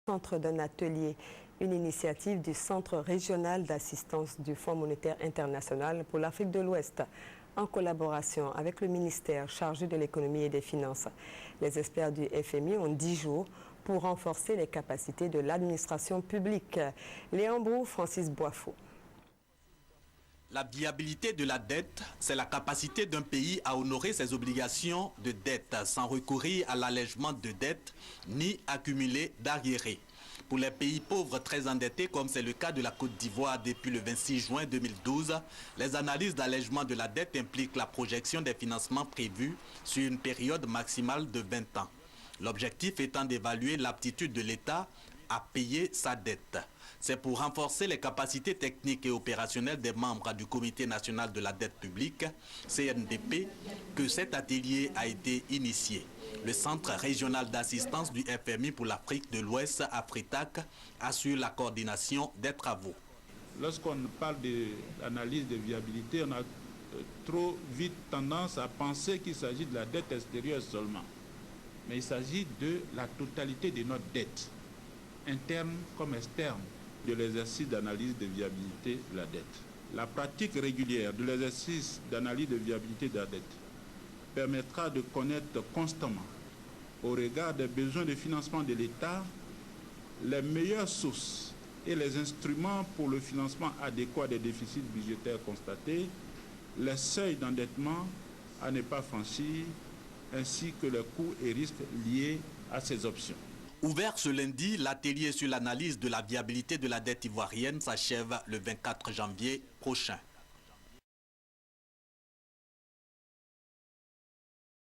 Centre d'un atelier, une initiative du Centre régional d'assistance du Fonds monétaire international pour l'Afrique de l'Ouest, en collaboration avec le ministère chargé de l'économie et des finances. Les experts du FMI ont 10 jours pour renforcer les capacités de l'administration publique. Léon Brou, Francis Boifo. La viabilité de la dette, c'est la capacité d'un pays à honorer ses obligations de dette sans recourir à l'allègement de dette ni accumuler d'arriérés. Pour les pays pauvres très endettés, comme c'est le cas de la Côte d'Ivoire depuis le 26 juin 2012, les analyses d'allègement de la dette impliquent la projection des financements prévus sur une période maximale de 20 ans. L'objectif étant d'évaluer l'aptitude de l'État à payer sa dette. C'est pour renforcer les capacités techniques et opérationnelles des membres du Comité national de la dette publique, CNDP, que cet atelier a été initié. Le Centre régional d'assistance du FMI pour l'Afrique de l'Ouest, AFRITAC, assure la coordination des travaux. Lorsqu'on parle de l'analyse de viabilité, on a trop vite tendance à penser qu'il s'agit de la dette extérieure seulement. Mais il s'agit de la totalité de notre dette, interne comme externe, de l'exercice d'analyse de viabilité de la dette. La pratique régulière de l'exercice d'analyse de viabilité de la dette permettra de connaître constamment, au regard des besoins de financement de l'État, les meilleures sources et les instruments pour le financement adéquat des déficits budgétaires constatés, les seuils d'endettement à ne pas franchir, ainsi que les coûts et risques liés à ces options. Ouvert ce lundi, l'atelier sur l'analyse de la viabilité de la dette ivoirienne s'achève le 24 janvier prochain.